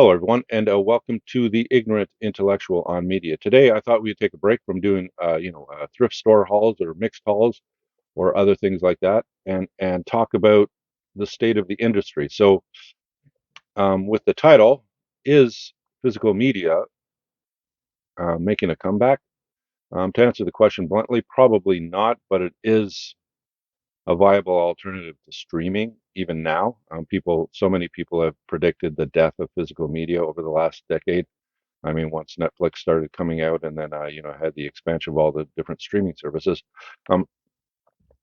Hello, everyone, and welcome to the Ignorant Intellectual on Media. Today, I thought we'd take a break from doing, thrift store hauls or mixed hauls or other things like that, and talk about the state of the industry. So, with the title, "Is Physical Media Making a Comeback?" To answer the question bluntly, probably not, but it is a viable alternative to streaming even now. So many people have predicted the death of physical media over the last decade. I mean, once Netflix started coming out, and then had the expansion of all the different streaming services. Um,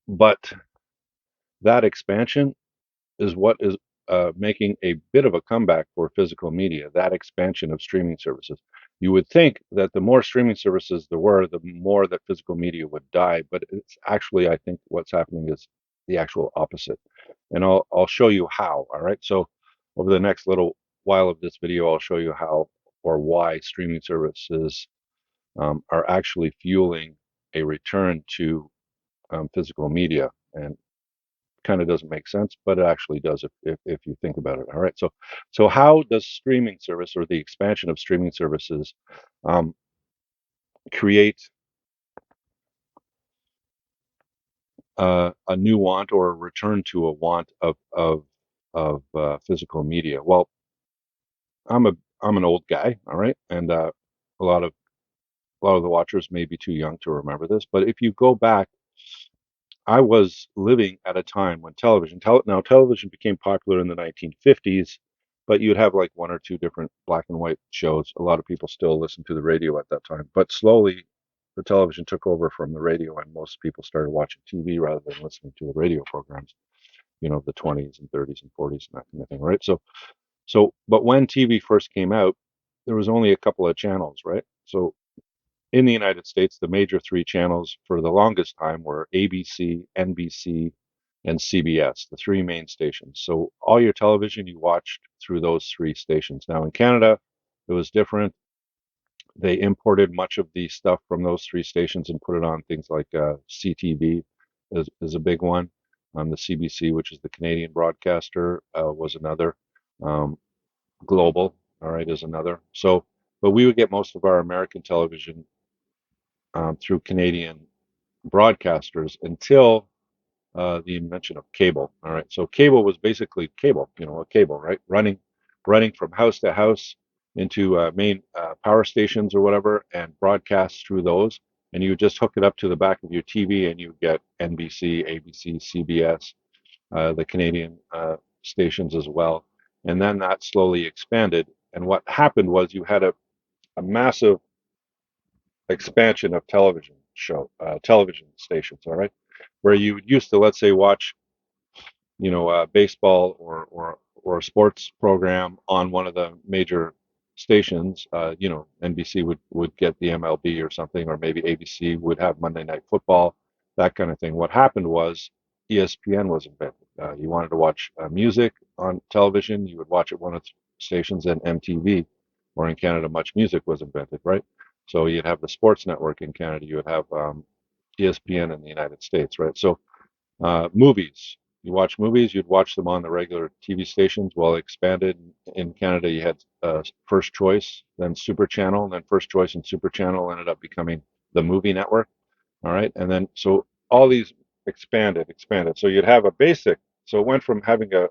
but that expansion is what is making a bit of a comeback for physical media. That expansion of streaming services. You would think that the more streaming services there were, the more that physical media would die. But it's actually, I think, what's happening is the actual opposite, and I'll show you how. All right. So over the next little while of this video, I'll show you how or why streaming services are actually fueling a return to physical media. And kind of doesn't make sense, but it actually does if you think about it. All right. So how does streaming service or the expansion of streaming services um, create a new want or a return to a want of physical media? Well, I'm a I'm an old guy, all right, and a lot of a lot of the watchers may be too young to remember this, but if you go back, I was living at a time when now television became popular in the 1950s, but you'd have like one or two different black and white shows. A lot of people still listened to the radio at that time, but slowly the television took over from the radio, and most people started watching TV rather than listening to the radio programs, the 20s and 30s and 40s and that kind of thing, right? But when TV first came out, there was only a couple of channels, right? So in the United States, the major three channels for the longest time were ABC, NBC, and CBS, the three main stations. So all your television you watched through those three stations. Now in Canada, it was different. They imported much of the stuff from those three stations and put it on things like CTV is a big one. The CBC, which is the Canadian broadcaster, was another. Um, Global, all right, is another. But we would get most of our American television through Canadian broadcasters until the invention of cable. All right, so cable was basically cable, a cable, right, running from house to house into main power stations or whatever, and broadcast through those. And you would just hook it up to the back of your TV, and you get NBC, ABC, CBS, the Canadian stations as well. And then that slowly expanded. And what happened was you had a massive expansion of television stations, all right, where you used to, let's say, watch, baseball or a sports program on one of the major stations. NBC would get the MLB or something, or maybe ABC would have Monday Night Football, that kind of thing. What happened was ESPN was invented. You wanted to watch music on television, you would watch it one of the stations, and MTV, or in Canada, Much Music was invented, right? So you'd have the sports network in Canada, you would have ESPN in the United States, right? So movies. You watch movies, you'd watch them on the regular TV stations. Well, expanded in Canada, you had First Choice, then Super Channel, and then First Choice and Super Channel ended up becoming the movie network. All right. And then so all these expanded. So you'd have a basic, so it went from having a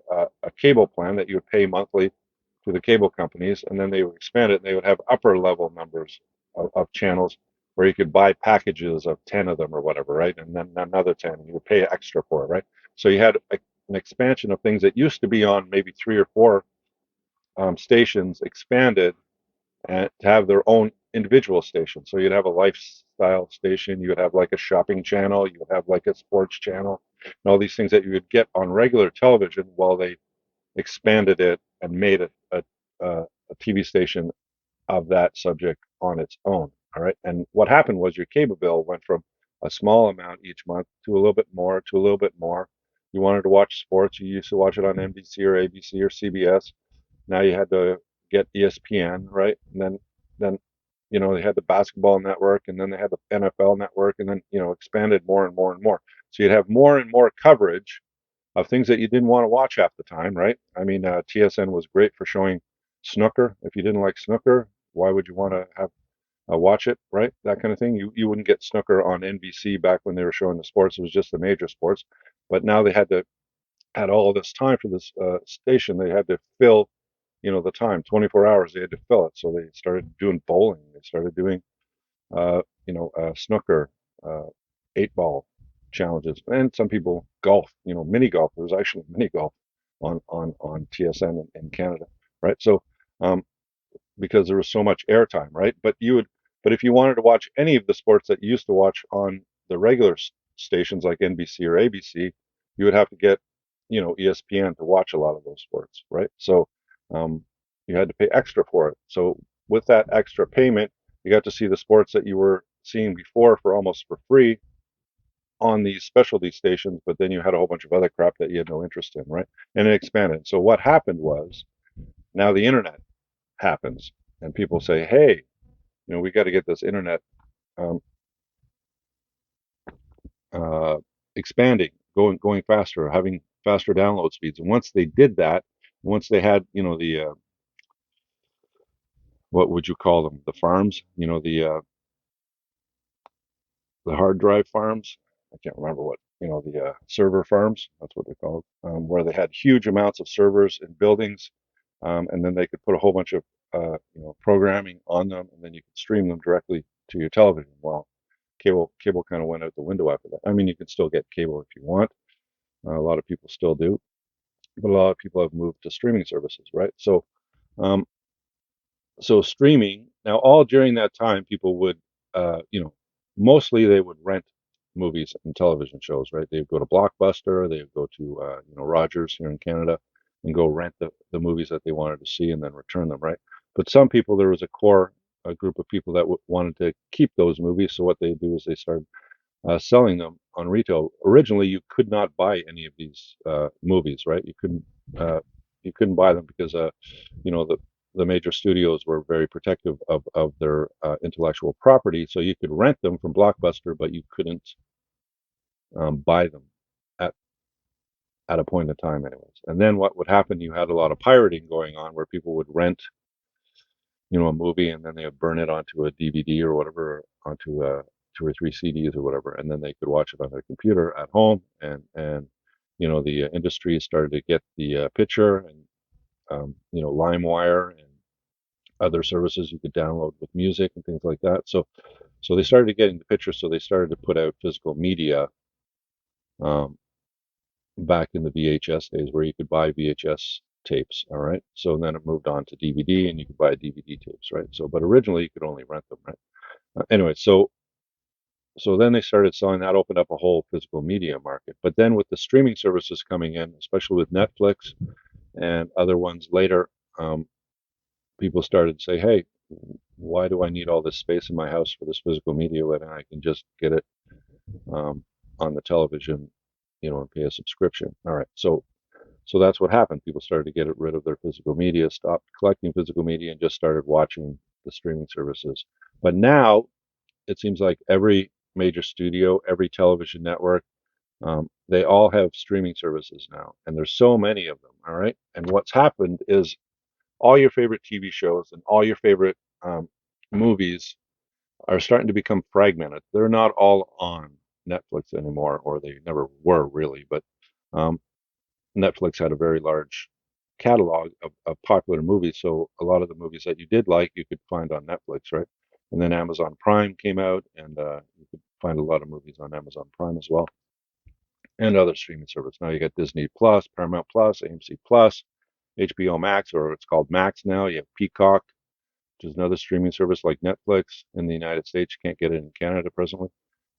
cable plan that you would pay monthly to the cable companies, and then they would expand it and they would have upper level numbers of channels where you could buy packages of 10 of them or whatever, right? And then another 10, and you would pay extra for it, right? So you had an expansion of things that used to be on maybe three or four stations expanded and to have their own individual station. So you'd have a lifestyle station, you would have like a shopping channel, you would have like a sports channel, and all these things that you would get on regular television while they expanded it and made it a TV station of that subject on its own. All right. And what happened was your cable bill went from a small amount each month to a little bit more to a little bit more. You wanted to watch sports, you used to watch it on NBC or ABC or CBS. Now you had to get ESPN, right? And then they had the basketball network, and then they had the NFL network, and then expanded more and more and more. So you'd have more and more coverage of things that you didn't want to watch half the time, right? I mean, TSN was great for showing snooker. If you didn't like snooker, why would you want to have watch it, right? That kind of thing. You wouldn't get snooker on NBC back when they were showing the sports. It was just the major sports. But now they had all this time for this station. They had to fill, the time, 24 hours. They had to fill it. So they started doing bowling. They started doing, snooker, uh, eight ball challenges, and some people golf. Mini golf. There was actually mini golf on TSN in Canada, right? So um, because there was so much airtime, right? But if you wanted to watch any of the sports that you used to watch on the regular stations like NBC or ABC, you would have to get, ESPN to watch a lot of those sports, right? So um, you had to pay extra for it. So with that extra payment, you got to see the sports that you were seeing before for almost for free on these specialty stations, but then you had a whole bunch of other crap that you had no interest in, right? And it expanded. So what happened was now the internet happens and people say, hey, we got to get this internet um, uh, expanding, going faster, having faster download speeds. And once they did that, once they had, the what would you call them? The farms, the hard drive farms. I can't remember what, the server farms. That's what they're called, where they had huge amounts of servers in buildings, and then they could put a whole bunch of programming on them, and then you could stream them directly to your television. Well, cable kind of went out the window after that. I mean, you can still get cable if you want. A lot of people still do, but a lot of people have moved to streaming services, right? Um, so streaming now, all during that time, people would, mostly they would rent movies and television shows, right? They'd go to Blockbuster, they'd go to, Rogers here in Canada, and go rent the movies that they wanted to see and then return them, right? But some people, there was a group of people that wanted to keep those movies. So what they do is they started selling them on retail. Originally, you could not buy any of these movies, right? You couldn't buy them because the major studios were very protective of their intellectual property. So you could rent them from Blockbuster, but you couldn't buy them at at a point in time, anyways. And then what would happen? You had a lot of pirating going on, where people would rent a movie, and then they would burn it onto a DVD or whatever, onto two or three CDs or whatever, and then they could watch it on their computer at home. And the industry started to get the picture, and LimeWire and other services you could download with music and things like that. So they started getting the picture. So they started to put out physical media um, back in the VHS days, where you could buy VHS tapes. All right. So then it moved on to DVD, and you could buy DVD tapes, right? So, but originally you could only rent them, right? Anyway, so then they started selling. That opened up a whole physical media market. But then with the streaming services coming in, especially with Netflix and other ones later, people started to say, hey, why do I need all this space in my house for this physical media when I can just get it um, on the television, and pay a subscription? All right. So that's what happened. People started to get rid of their physical media, stopped collecting physical media, and just started watching the streaming services. But now it seems like every major studio, every television network, they all have streaming services now, and there's so many of them. All right. And what's happened is all your favorite TV shows and all your favorite movies are starting to become fragmented. They're not all on Netflix anymore, or they never were really. But um, Netflix had a very large catalog of popular movies, so a lot of the movies that you did like, you could find on Netflix, right? And then Amazon Prime came out, and you could find a lot of movies on Amazon Prime as well, and other streaming services. Now you got Disney Plus, Paramount Plus, AMC Plus, HBO Max, or it's called Max now. You have Peacock, which is another streaming service like Netflix in the United States. You can't get it in Canada presently.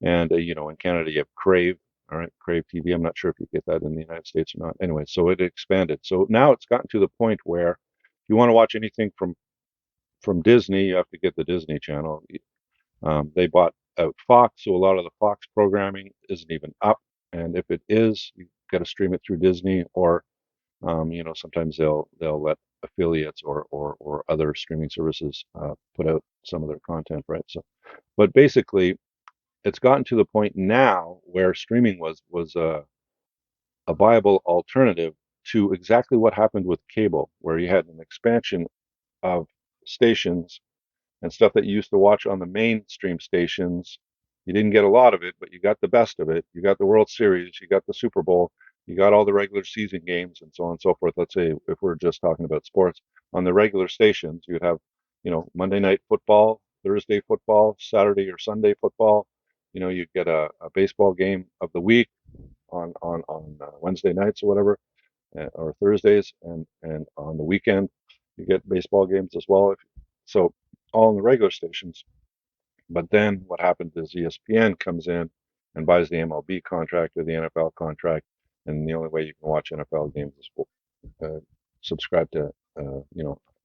And, in Canada, you have Crave, all right, Crave TV. I'm not sure if you get that in the United States or not. Anyway, so it expanded. So now it's gotten to the point where if you want to watch anything from Disney, you have to get the Disney Channel. They bought out Fox, so a lot of the Fox programming isn't even up. And if it is, you've got to stream it through Disney, or sometimes they'll let affiliates or other streaming services put out some of their content, right? So, but basically, it's gotten to the point now where streaming was a viable alternative to exactly what happened with cable, where you had an expansion of stations and stuff that you used to watch on the mainstream stations. You didn't get a lot of it, but you got the best of it. You got the World Series, you got the Super Bowl, you got all the regular season games, and so on and so forth. Let's say if we're just talking about sports, on the regular stations, you'd have, Monday night football, Thursday football, Saturday or Sunday football. You'd get a baseball game of the week on Wednesday nights or whatever, or Thursdays, and on the weekend you get baseball games as well. So all on the regular stations. But then what happens is ESPN comes in and buys the MLB contract or the NFL contract, and the only way you can watch NFL games is subscribe to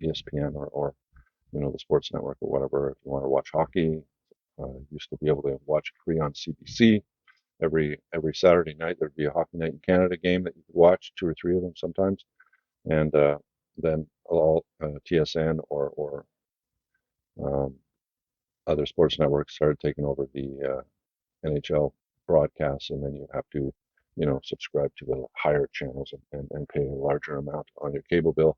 ESPN or the Sports Network or whatever. If you want to watch hockey, used to be able to watch it free on CBC. Every Saturday night there'd be a Hockey Night in Canada game that you could watch, two or three of them sometimes, and then all TSN or um, other sports networks started taking over the NHL broadcasts, and then you have to, subscribe to the higher channels and pay a larger amount on your cable bill.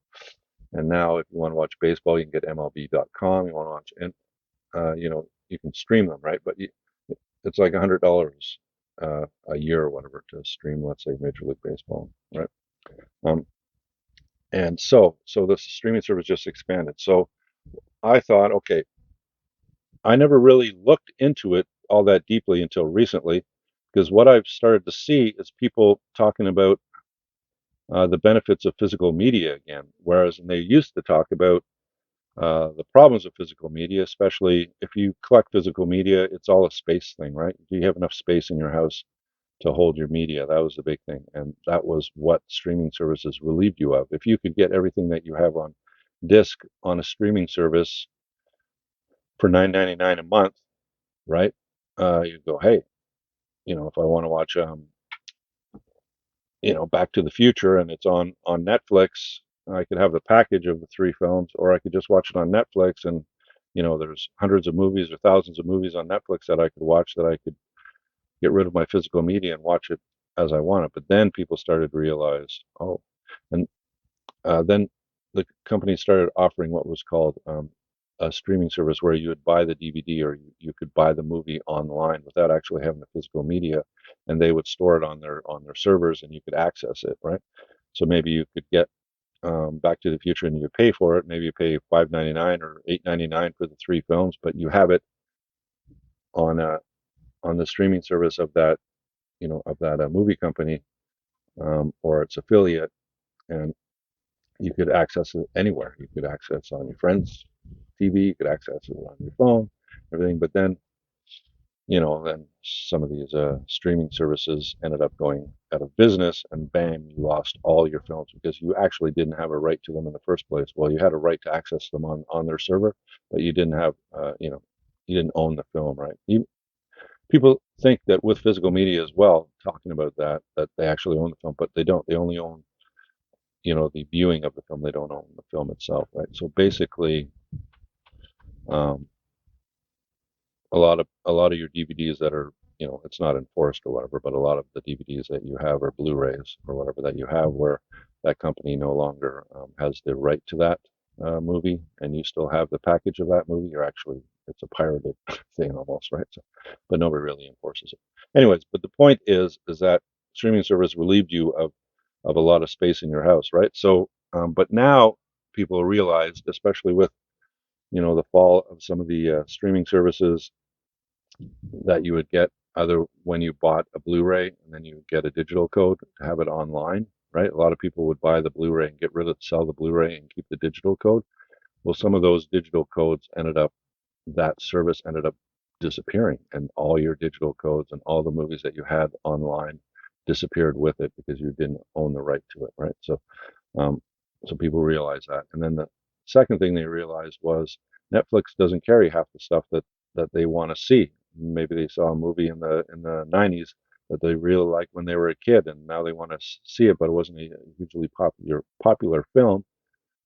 And now, if you want to watch baseball, you can get MLB.com. You want to watch, and you can stream them, right? But it's like $100 a year or whatever to stream, let's say, Major League Baseball, right? Um, and so the streaming service just expanded. So I thought, okay, I never really looked into it all that deeply until recently, because what I've started to see is people talking about the benefits of physical media again, whereas they used to talk about the problems of physical media, especially if you collect physical media, it's all a space thing, right? Do you have enough space in your house to hold your media? That was the big thing, and that was what streaming services relieved you of. If you could get everything that you have on disc on a streaming service for $9.99 a month, right? You go, hey, if I want to watch, Back to the Future and it's on Netflix, I could have the package of the three films, or I could just watch it on Netflix. And there's hundreds of movies or thousands of movies on Netflix that I could watch, that I could get rid of my physical media and watch it as I want it. But then people started to realize, oh, and then the company started offering what was called a streaming service, where you would buy the DVD, or you could buy the movie online without actually having the physical media, and they would store it on their servers, and you could access it, right? So maybe you could get Back to the Future, and you could pay for it. Maybe you pay $5.99 or $8.99 for the three films, but you have it on on the streaming service of that movie company, or its affiliate, and you could access it anywhere. You could access it on your friend's TV, you could access it on your phone, everything. But then some of these streaming services ended up going out of business, and bam, you lost all your films because you actually didn't have a right to them in the first place. Well, you had a right to access them on their server, but you didn't have, you didn't own the film, right? People think that with physical media as well, talking about that they actually own the film, but they don't. They only own the viewing of the film. They don't own the film itself, right? So basically, um, a lot of your DVDs that are, it's not enforced or whatever, but a lot of the DVDs that you have, or Blu-rays or whatever that you have, where that company no longer has the right to that movie, and you still have the package of that movie. You're actually, it's a pirated thing almost, right? So, but nobody really enforces it. Anyways, but the point is that streaming service relieved you of a lot of space in your house, right? So, but now people realized, especially with the fall of some of the streaming services, that you would get either when you bought a Blu-ray, and then you would get a digital code to have it online, right? A lot of people would buy the Blu-ray and sell the Blu-ray and keep the digital code. Well, some of those digital codes that service ended up disappearing, and all your digital codes and all the movies that you had online disappeared with it, because you didn't own the right to it, right? Um, so people realize that. And then the second thing they realized was Netflix doesn't carry half the stuff that they want to see. Maybe they saw a movie in the 90s that they really liked when they were a kid, and now they want to see it, but it wasn't a hugely popular film.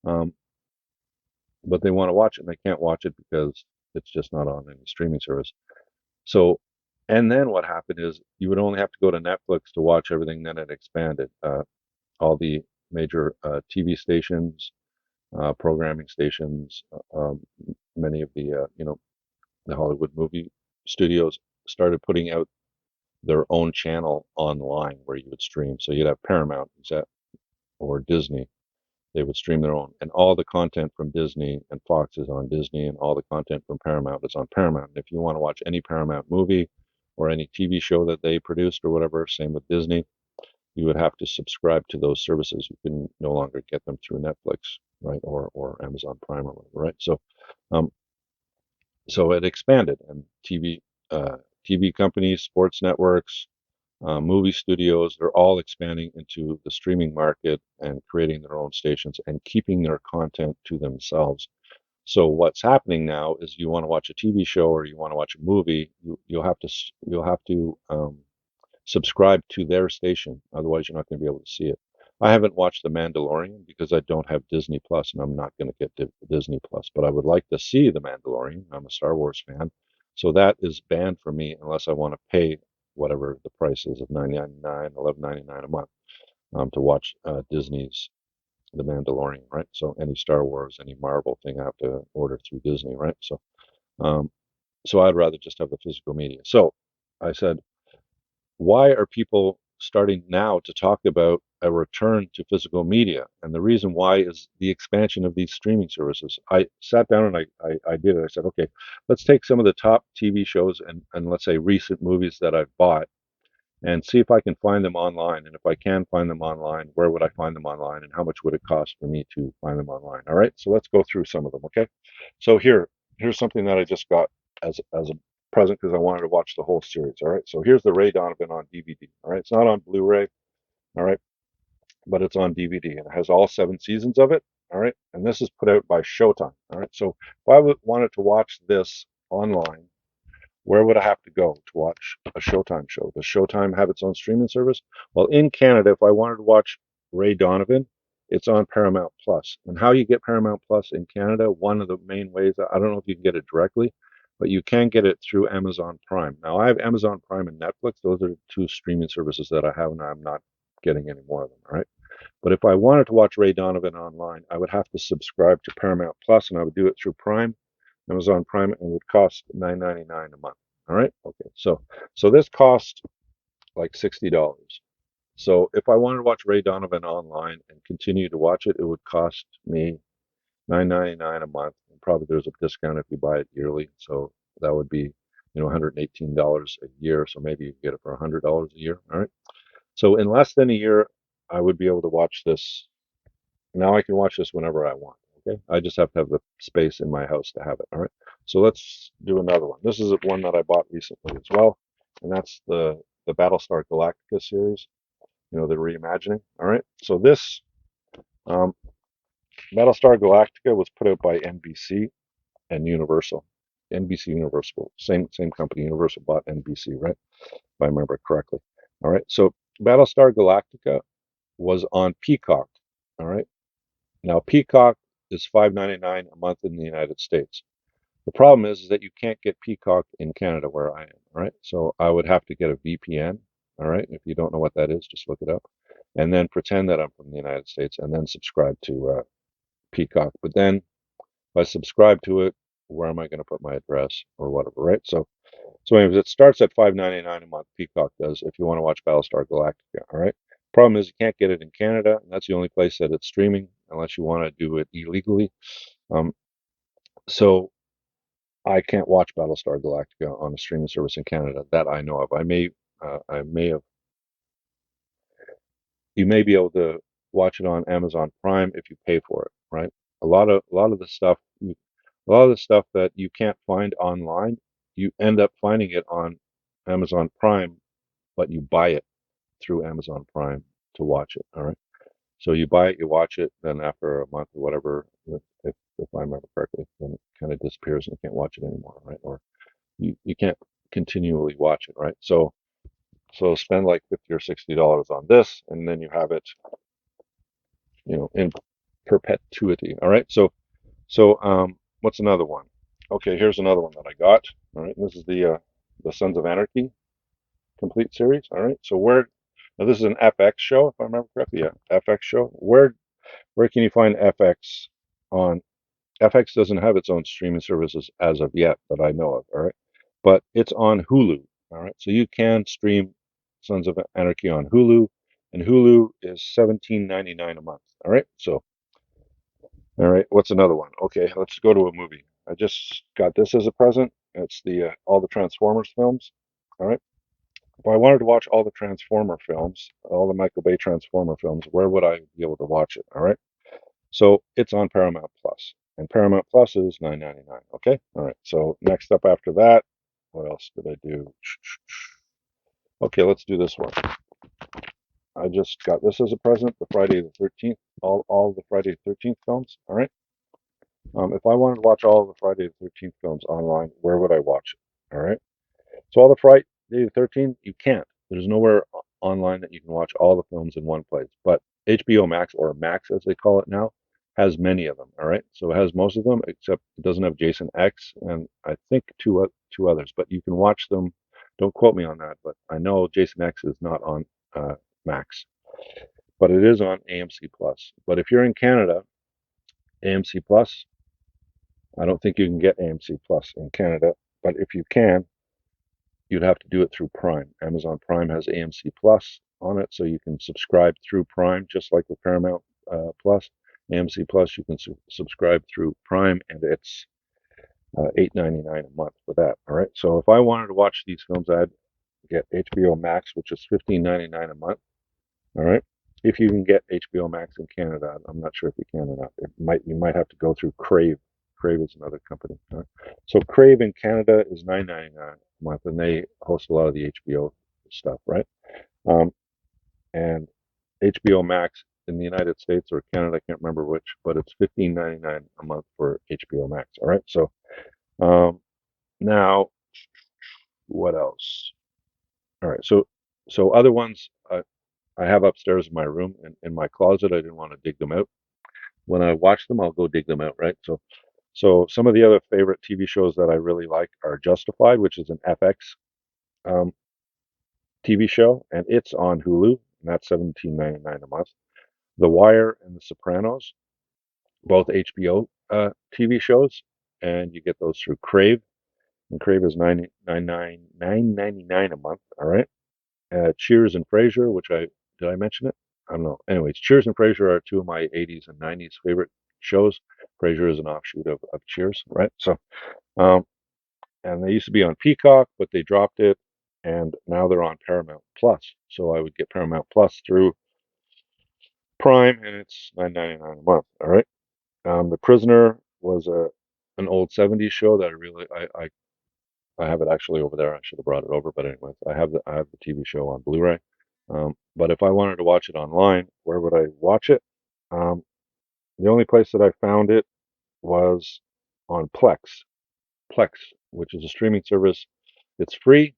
Um, but they want to watch it, and they can't watch it because it's just not on any streaming service. So, and then what happened is you would only have to go to Netflix to watch everything. Then it expanded. All the major TV stations programming stations. Many of the the Hollywood movie studios started putting out their own channel online where you would stream. So you'd have Paramount, or Disney. They would stream their own, and all the content from Disney and Fox is on Disney, and all the content from Paramount is on Paramount. And if you want to watch any Paramount movie or any TV show that they produced or whatever, same with Disney, you would have to subscribe to those services. You can no longer get them through Netflix, right, or Amazon Prime or whatever, right? Um, so it expanded, and TV companies, sports networks, movie studios, they're all expanding into the streaming market and creating their own stations and keeping their content to themselves. So what's happening now is you want to watch a TV show or you want to watch a movie, you'll have to subscribe to their station. Otherwise, you're not going to be able to see it. I haven't watched The Mandalorian because I don't have Disney Plus, and I'm not going to get Disney Plus. But I would like to see The Mandalorian. I'm a Star Wars fan, so that is banned for me unless I want to pay whatever the price is of 9.99, 11.99 a month to watch Disney's The Mandalorian, right? So any Star Wars, any Marvel thing, I have to order through Disney, right? Um, so I'd rather just have the physical media. So I said, why are people starting now to talk about a return to physical media? And the reason why is the expansion of these streaming services. I sat down and I did it. I said, okay, let's take some of the top TV shows and let's say recent movies that I've bought and see if I can find them online. And if I can find them online, where would I find them online and how much would it cost for me to find them online? All right, so let's go through some of them, okay? So here's something that I just got as a present because I wanted to watch the whole series. All right, so here's the Ray Donovan on DVD. All right, it's not on Blu-ray, all right, but it's on DVD and it has all 7 seasons of it. All right, and this is put out by Showtime. All right, so if I wanted to watch this online, where would I have to go to watch a Showtime show? Does Showtime have its own streaming service? Well, in Canada, if I wanted to watch Ray Donovan, it's on Paramount Plus. And how you get Paramount Plus in Canada, one of the main ways, I don't know if you can get it directly, but you can get it through Amazon Prime. Now, I have Amazon Prime and Netflix. Those are the two streaming services that I have, and I'm not getting any more of them, all right? But if I wanted to watch Ray Donovan online, I would have to subscribe to Paramount Plus, and I would do it through Prime. Amazon Prime, and it would cost $9.99 a month. All right. Okay. So this cost like $60. So if I wanted to watch Ray Donovan online and continue to watch it, it would cost me $9.99 a month. And probably there's a discount if you buy it yearly. So that would be, $118 a year. So maybe you can get it for $100 a year. All right. So in less than a year, I would be able to watch this. Now I can watch this whenever I want. Okay. I just have to have the space in my house to have it. All right. So let's do another one. This is one that I bought recently as well, and that's the Battlestar Galactica series. The reimagining. All right. So this um, Battlestar Galactica was put out by NBC and Universal. NBC Universal, same company. Universal bought NBC, right? If I remember correctly. All right. So Battlestar Galactica was on Peacock. All right. Now, Peacock is $5.99 a month in the United States. The problem is that you can't get Peacock in Canada where I am. All right, so I would have to get a VPN. All right, if you don't know what that is, just look it up, and then pretend that I'm from the United States, and then subscribe to Peacock. But then if I subscribe to it, where am I going to put my address or whatever? Right. So anyways, it starts at $5.99 a month. Peacock does if you want to watch Battlestar Galactica. All right. Problem is you can't get it in Canada, and that's the only place that it's streaming unless you want to do it illegally. Um, so I can't watch Battlestar Galactica on a streaming service in Canada that I know of. I may have. You may be able to watch it on Amazon Prime if you pay for it, right? A lot of the stuff, a lot of the stuff that you can't find online, you end up finding it on Amazon Prime, but you buy it through Amazon Prime to watch it. All right. So you buy it, you watch it, then after a month or whatever, if I remember correctly, then it kind of disappears and you can't watch it anymore, right? Or you can't continually watch it, right? So spend like $50 or $60 on this, and then you have it, in perpetuity. All right. So what's another one? Okay, here's another one that I got. All right, this is the Sons of Anarchy complete series. All right. So now this is an FX show, if I remember correctly. Yeah, FX show. Where can you find FX? on FX doesn't have its own streaming services as of yet that I know of, all right? But it's on Hulu, all right? So you can stream Sons of Anarchy on Hulu, and Hulu is 17.99 a month, all right? So, all right, what's another one? Okay, let's go to a movie. I just got this as a present. It's the all the Transformers films, all right? If I wanted to watch all the Transformer films, all the Michael Bay Transformer films, where would I be able to watch it, all right? So it's on Paramount Plus, and Paramount Plus is 9.99. Okay, all right. So next up after that, what else did I do? Okay, let's do this one. I just got this as a present, the Friday the 13th, all the Friday the 13th films. All right. If I wanted to watch all the Friday the 13th films online, where would I watch it? All right. So all the Friday the 13th, you can't. There's nowhere online that you can watch all the films in one place. But HBO Max, or Max as they call it now, has many of them. All right, so it has most of them, except it doesn't have Jason X and I think two others. But you can watch them. Don't quote me on that, but I know Jason X is not on uh, Max, but it is on AMC Plus. But if you're in Canada, AMC Plus, I don't think you can get AMC Plus in Canada. But if you can, you'd have to do it through Prime. Amazon Prime has AMC Plus on it, so you can subscribe through Prime, just like with Paramount Plus. AMC Plus, you can subscribe through Prime, and it's $8.99 a month for that. All right. So if I wanted to watch these films, I'd get HBO Max, which is $15.99 a month. All right. If you can get HBO Max in Canada, I'm not sure if you can or not. You might have to go through Crave. Crave is another company. All right? So Crave in Canada is $9.99 a month, and they host a lot of the HBO stuff, right? Um, and HBO Max in the United States or Canada, I can't remember which, but it's $15.99 a month for HBO Max. All right. So now, what else? All right. So other ones I have upstairs in my room in my closet. I didn't want to dig them out. When I watch them, I'll go dig them out, right? So some of the other favorite TV shows that I really like are Justified, which is an FX um, TV show, and it's on Hulu, and that's 17.99 a month. The Wire and The Sopranos, both HBO TV shows, and you get those through Crave, and Crave is 9.99 a month. All right. Cheers and Frasier, which I did I mention it? I don't know. Anyways, Cheers and Frasier are two of my 80s and 90s favorite shows. Frasier is an offshoot of Cheers, right? So, um, and they used to be on Peacock, but they dropped it, and now they're on Paramount Plus. So I would get Paramount Plus through Prime, and it's 9.99 a month. All right. The Prisoner was a an old 70s show that I have it actually over there. I should have brought it over, but anyways, I have the TV show on Blu-ray. But if I wanted to watch it online, where would I watch it? Um, the only place that I found it was on Plex. Plex, which is a streaming service. It's free.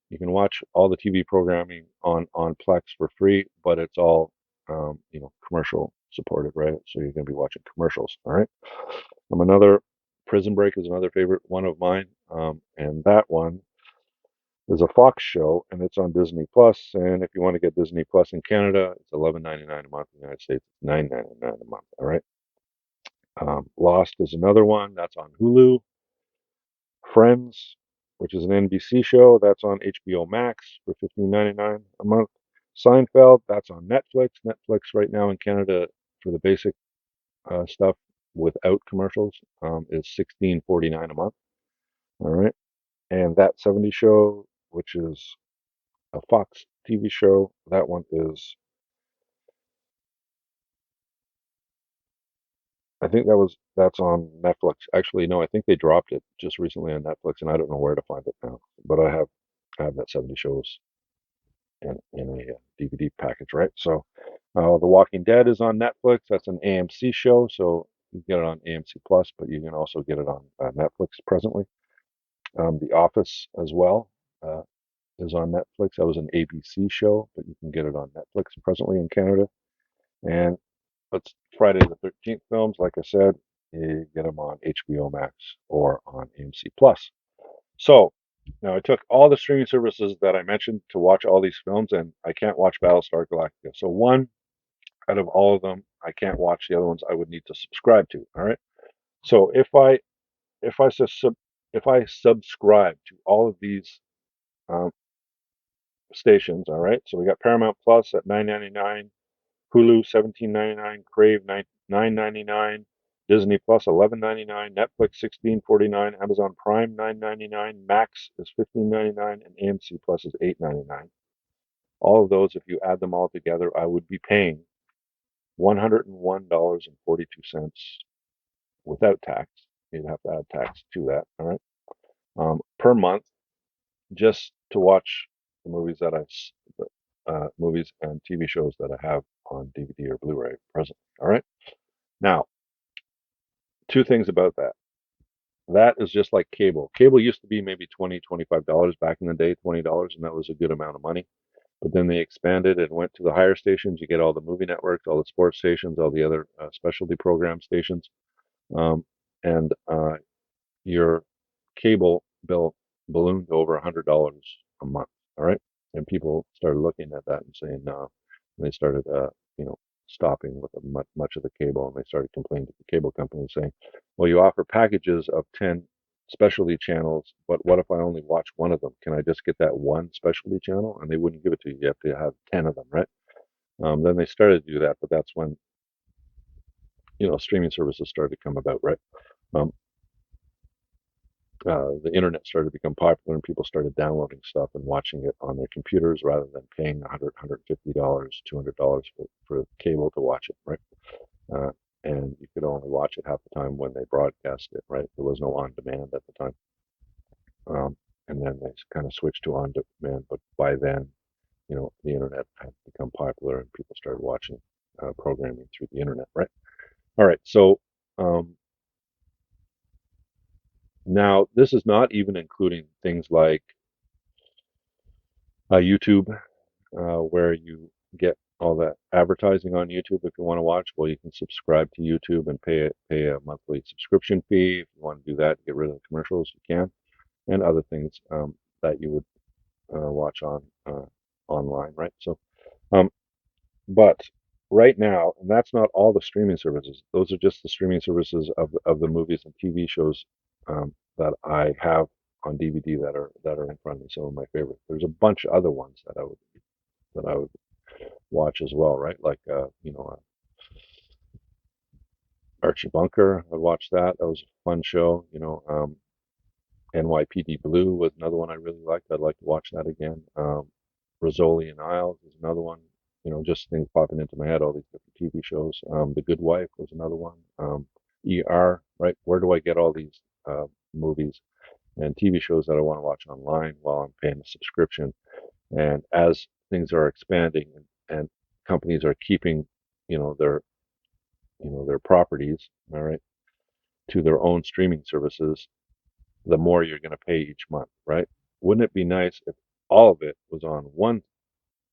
You can watch all the TV programming on Plex for free, but it's all commercial supported, right? So you're going to be watching commercials. All right. Another Prison Break is another favorite one of mine, and that one is a Fox show, and it's on Disney Plus. And if you want to get Disney Plus in Canada, it's 11.99 a month. In the United States, it's 9.99 a month. All right. Lost is another one that's on Hulu. Friends, which is an NBC show, that's on HBO Max for 15.99 a month. Seinfeld, that's on Netflix. Netflix right now in Canada for the basic stuff without commercials is 16.49 a month. All right. And That 70 Show, which is a Fox TV show, that one is, I think that's on Netflix. Actually, no, I think they dropped it just recently on Netflix, and I don't know where to find it now. But I have that 70 shows in a DVD package, right? So, The Walking Dead is on Netflix. That's an AMC show, so you can get it on AMC Plus, but you can also get it on Netflix presently. The Office as well is on Netflix. That was an ABC show, but you can get it on Netflix presently in Canada. And it's Friday the 13th films, like I said, you get them on HBO Max or on AMC Plus. So now I took all the streaming services that I mentioned to watch all these films, and I can't watch Battlestar Galactica. So one out of all of them I can't watch the other ones I would need to subscribe to. All right. So if I if I subscribe to all of these um, stations, all right. So we got Paramount Plus at 9.99, Hulu 17.99, Crave 9.99, Disney Plus 11.99, Netflix 16.49, Amazon Prime 9.99, Max is 15.99, and AMC Plus is 8.99. All of those, if you add them all together, I would be paying $101.42 without tax. You'd have to add tax to that, all right, per month, just to watch the movies movies and TV shows that I have on DVD or Blu-ray presently. All right. Now, two things about that. That is just like cable. Cable used to be maybe $20, $25 back in the day, $20, and that was a good amount of money. But then they expanded and went to the higher stations. You get all the movie networks, all the sports stations, all the other specialty program stations, um, and your cable bill ballooned to over $100 a month. All right, and people started looking at that and saying no. And they started, you know, stopping with much of the cable, and they started complaining to the cable company, saying, "Well, you offer packages of 10 specialty channels, but what if I only watch one of them? Can I just get that one specialty channel?" And they wouldn't give it to you. You have to have 10 of them, right? Then they started to do that, but that's when streaming services started to come about, right? Um, the internet started to become popular and people started downloading stuff and watching it on their computers rather than paying $150, $200 for cable to watch it, right? Uh, and you could only watch it half the time when they broadcast it, right? There was no on demand at the time. And then they kind of switched to on demand, but by then, the internet had become popular and people started watching programming through the internet, right? All right, so now this is not even including things like YouTube, where you get all that advertising on YouTube. If you want to watch, well, you can subscribe to YouTube and pay a monthly subscription fee. If you want to do that, get rid of the commercials, you can, and other things that you would watch online, right? So, um, but right now, and that's not all the streaming services. Those are just the streaming services of the movies and TV shows that I have on DVD that are in front of me. Some of my favorites. There's a bunch of other ones that I would watch as well, right? Like Archie Bunker. I watched that. That was a fun show. NYPD Blue was another one I really liked. I'd like to watch that again. Rizzoli and Isles is another one. Just things popping into my head. All these different TV shows. The Good Wife was another one. ER, right? Where do I get all these movies and TV shows that I want to watch online while I'm paying a subscription? And as things are expanding and companies are keeping, their their properties, all right, to their own streaming services, the more you're going to pay each month, right? Wouldn't it be nice if all of it was on one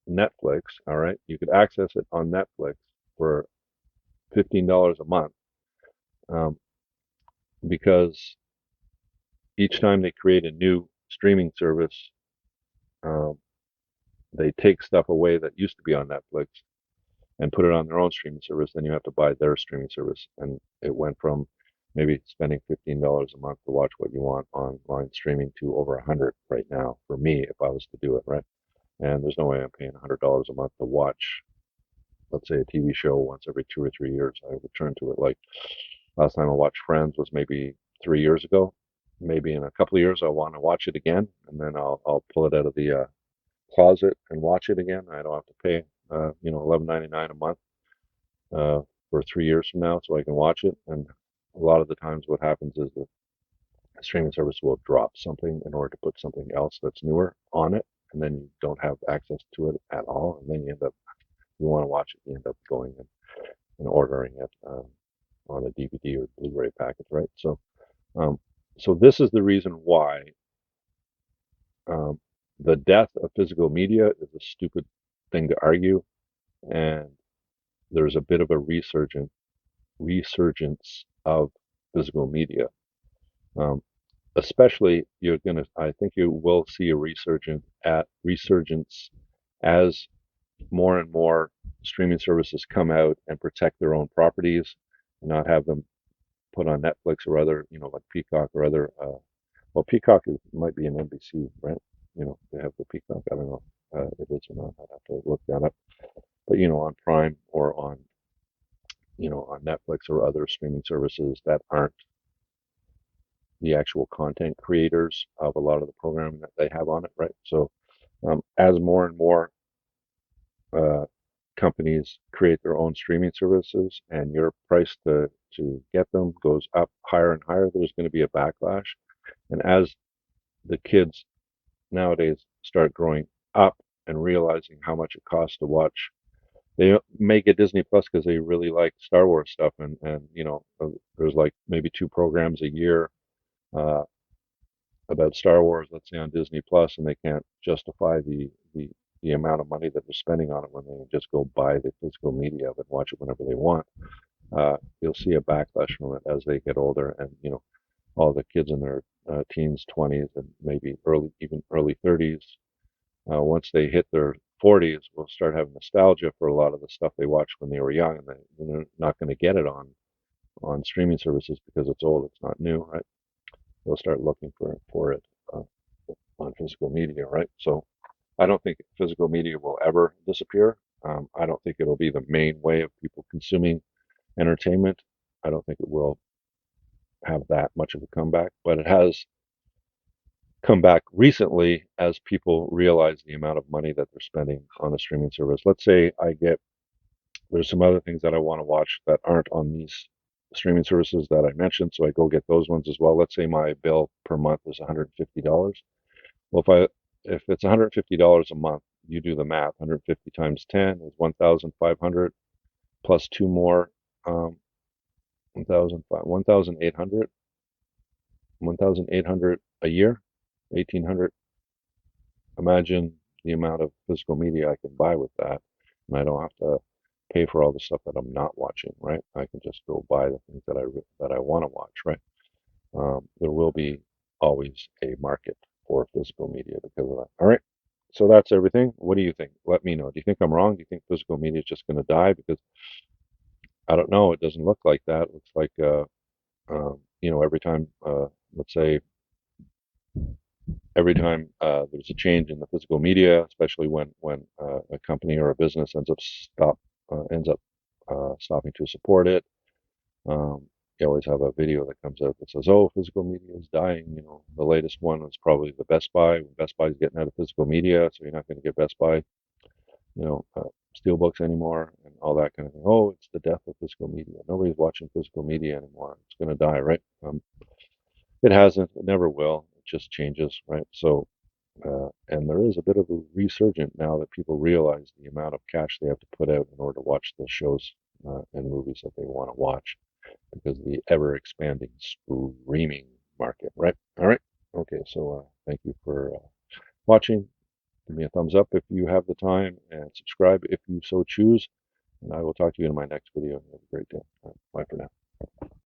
Netflix, all right? You could access it on Netflix for $15 a month, um, because each time they create a new streaming service, um, they take stuff away that used to be on Netflix and put it on their own streaming service. Then you have to buy their streaming service. And it went from maybe spending $15 a month to watch what you want online streaming to over 100 right now for me if I was to do it, right? And there's no way I'm paying $100 a month to watch, let's say, a TV show once every 2 or 3 years. I return to it. Like last time I watched Friends was maybe 3 years ago. Maybe in a couple of years I'll want to watch it again, and then I'll pull it out of the closet and watch it again. I don't have to pay $11.99 a month uh, for 3 years from now, so I can watch it. And a lot of the times, what happens is the streaming service will drop something in order to put something else that's newer on it, and then you don't have access to it at all. And then you want to watch it, you end up going and ordering it on a DVD or Blu-ray package, right? Um, so this is the reason why um, the death of physical media is a stupid thing to argue, and there's a bit of a resurgence of physical media. Um, Especially, I think you will see a resurgence as more and more streaming services come out and protect their own properties and not have them put on Netflix or other, like Peacock or other. Well, Peacock might be an NBC, right? They have the Peacock. I don't know if it's or not. I'd have to look that up. But on Prime or on Netflix or other streaming services that aren't the actual content creators of a lot of the programming that they have on it, right? So as more and more uh, companies create their own streaming services and your price to get them goes up higher and higher, there's going to be a backlash. And as the kids nowadays start growing up and realizing how much it costs to watch, they may get Disney Plus because they really like Star Wars stuff, and there's like maybe two programs a year uh, about Star Wars, let's say on Disney Plus, and they can't justify the amount of money that they're spending on it when they just go buy the physical media of it and watch it whenever they want. You'll see a backlash from it as they get older, and all the kids in their teens, 20s, and maybe even early 30s. Once they hit their 40s, will start having nostalgia for a lot of the stuff they watched when they were young, and they're not going to get it on streaming services because it's old, it's not new, right? They'll start looking for it uh, on physical media, right? So I don't think physical media will ever disappear. I don't think it'll be the main way of people consuming entertainment. I don't think it will have that much of a comeback, but it has come back recently as people realize the amount of money that they're spending on a streaming service. Let's say there's some other things that I want to watch that aren't on these streaming services that I mentioned, so I go get those ones as well. Let's say my bill per month is $150. Well, if it's $150 a month, you do the math. 150 times 10 is 1,500 plus two more, 1,800, 1,800 a year, 1,800. Imagine the amount of physical media I can buy with that, and I don't have to pay for all the stuff that I'm not watching, right? I can just go buy the things that I want to watch, right? There will be always a market for physical media because of that. All right. So that's everything. What do you think? Let me know. Do you think I'm wrong? Do you think physical media is just going to die? Because I don't know. It doesn't look like that. It looks like, every time, let's say, every time there's a change in the physical media, especially when a company or a business ends up stopping to support it. You always have a video that comes out that says, "Oh, physical media is dying." The latest one was probably the Best Buy. Best Buy is getting out of physical media, so you're not going to get Best Buy, steelbooks anymore, and all that kind of thing. Oh, it's the death of physical media. Nobody's watching physical media anymore. It's going to die, right? It hasn't. It never will. It just changes, right? So, and there is a bit of a resurgence now that people realize the amount of cash they have to put out in order to watch the shows and movies that they want to watch because of the ever expanding streaming market, right? All right. Okay. So, thank you for watching. Give me a thumbs up if you have the time and subscribe if you so choose. And I will talk to you in my next video. Have a great day. All right, bye for now.